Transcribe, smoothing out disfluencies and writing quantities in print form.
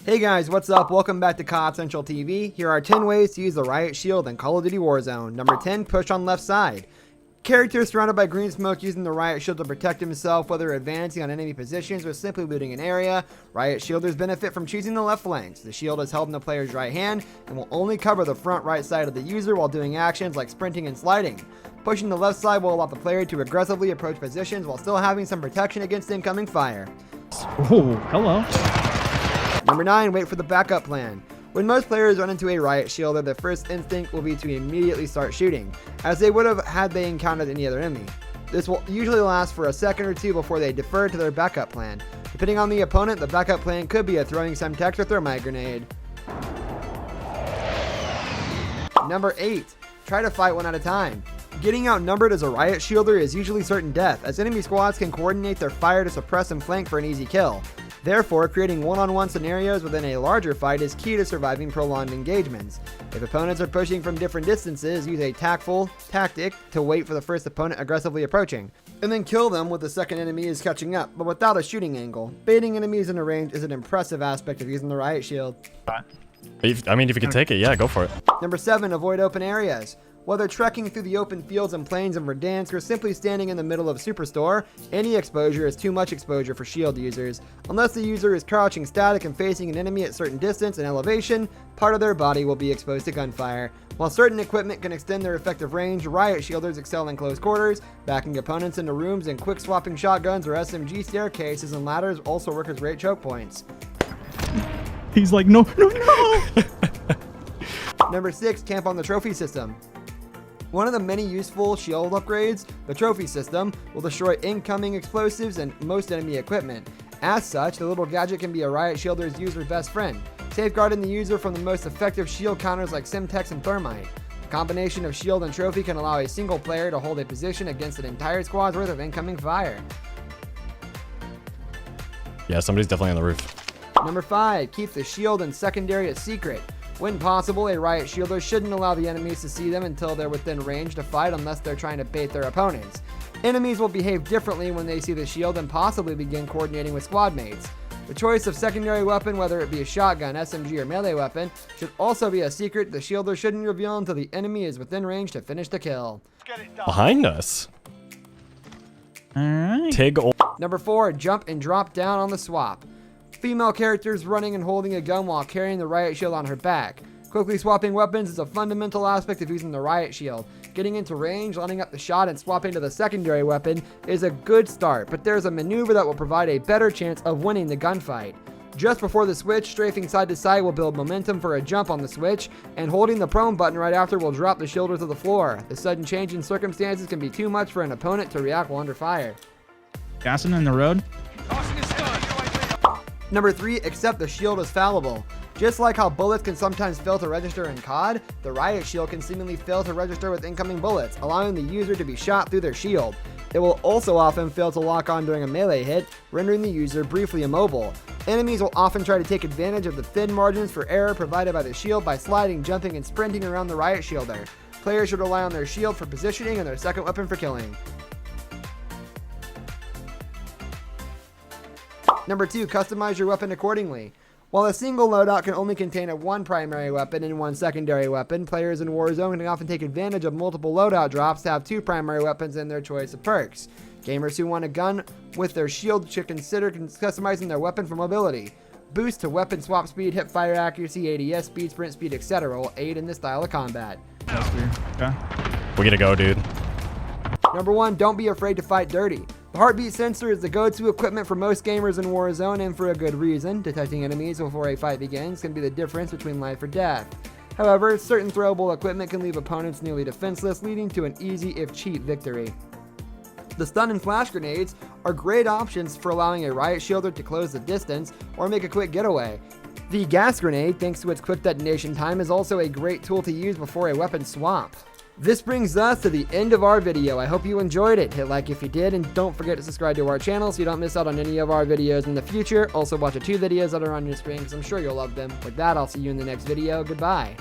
Hey guys, what's up? Welcome back to COD Central TV. Here are 10 ways to use the Riot Shield in Call of Duty Warzone. Number 10, push on left side. Character surrounded by green smoke using the Riot Shield to protect himself, whether advancing on enemy positions or simply looting an area. Riot Shielders benefit from choosing the left flanks. The shield is held in the player's right hand and will only cover the front right side of the user while doing actions like sprinting and sliding. Pushing the left side will allow the player to aggressively approach positions while still having some protection against incoming fire. Oh, hello. Number 9, wait for the backup plan. When most players run into a Riot Shielder, their first instinct will be to immediately start shooting, as they would have had they encountered any other enemy. This will usually last for a second or two before they defer to their backup plan. Depending on the opponent, the backup plan could be a throwing Semtex or thermite grenade. Number 8, try to fight one at a time. Getting outnumbered as a Riot Shielder is usually certain death, as enemy squads can coordinate their fire to suppress and flank for an easy kill. Therefore, creating one-on-one scenarios within a larger fight is key to surviving prolonged engagements. If opponents are pushing from different distances, use a tactful tactic to wait for the first opponent aggressively approaching, and then kill them when the second enemy is catching up, but without a shooting angle. Baiting enemies in a range is an impressive aspect of using the Riot Shield. If you can take it, yeah, go for it. Number 7, avoid open areas. Whether trekking through the open fields and plains in Verdansk or simply standing in the middle of Superstore, any exposure is too much exposure for shield users. Unless the user is crouching static and facing an enemy at certain distance and elevation, part of their body will be exposed to gunfire. While certain equipment can extend their effective range, Riot Shielders excel in close quarters. Backing opponents into rooms and quick swapping shotguns or SMG staircases and ladders also work as great choke points. He's like, no. Number 6, camp on the trophy system. One of the many useful shield upgrades, the trophy system, will destroy incoming explosives and most enemy equipment. As such, the little gadget can be a Riot Shielder's user's best friend, safeguarding the user from the most effective shield counters like Semtex and Thermite. The combination of shield and trophy can allow a single player to hold a position against an entire squad's worth of incoming fire. Yeah, somebody's definitely on the roof. Number 5, keep the shield and secondary a secret. When possible, a Riot Shielder shouldn't allow the enemies to see them until they're within range to fight unless they're trying to bait their opponents. Enemies will behave differently when they see the shield and possibly begin coordinating with squad mates. The choice of secondary weapon, whether it be a shotgun, SMG, or melee weapon, should also be a secret the Shielder shouldn't reveal until the enemy is within range to finish the kill. Behind us. Alright. Tig. Number 4, jump and drop down on the swap. Female characters running and holding a gun while carrying the Riot Shield on her back. Quickly swapping weapons is a fundamental aspect of using the Riot Shield. Getting into range, lining up the shot, and swapping to the secondary weapon is a good start, but there's a maneuver that will provide a better chance of winning the gunfight. Just before the switch, strafing side to side will build momentum for a jump on the switch, and holding the prone button right after will drop the shielder to the floor. The sudden change in circumstances can be too much for an opponent to react while under fire. Gassing in the road. Number 3, accept the shield is fallible. Just like how bullets can sometimes fail to register in COD, the Riot Shield can seemingly fail to register with incoming bullets, allowing the user to be shot through their shield. It will also often fail to lock on during a melee hit, rendering the user briefly immobile. Enemies will often try to take advantage of the thin margins for error provided by the shield by sliding, jumping, and sprinting around the Riot Shielder. Players should rely on their shield for positioning and their second weapon for killing. Number 2, customize your weapon accordingly. While a single loadout can only contain one primary weapon and one secondary weapon, players in Warzone can often take advantage of multiple loadout drops to have 2 primary weapons in their choice of perks. Gamers who want a gun with their shield should consider customizing their weapon for mobility. Boost to weapon swap speed, hip fire accuracy, ADS speed, sprint speed, etc. will aid in this style of combat. Okay. We gotta go, dude. Number 1, don't be afraid to fight dirty. The heartbeat sensor is the go-to equipment for most gamers in Warzone, and for a good reason. Detecting enemies before a fight begins can be the difference between life or death. However, certain throwable equipment can leave opponents nearly defenseless, leading to an easy if cheap victory. The stun and flash grenades are great options for allowing a Riot Shielder to close the distance or make a quick getaway. The gas grenade, thanks to its quick detonation time, is also a great tool to use before a weapon swap. This brings us to the end of our video. I hope you enjoyed it. Hit like if you did, and don't forget to subscribe to our channel so you don't miss out on any of our videos in the future. Also watch the 2 videos that are on your screen because I'm sure you'll love them. With that, I'll see you in the next video. Goodbye.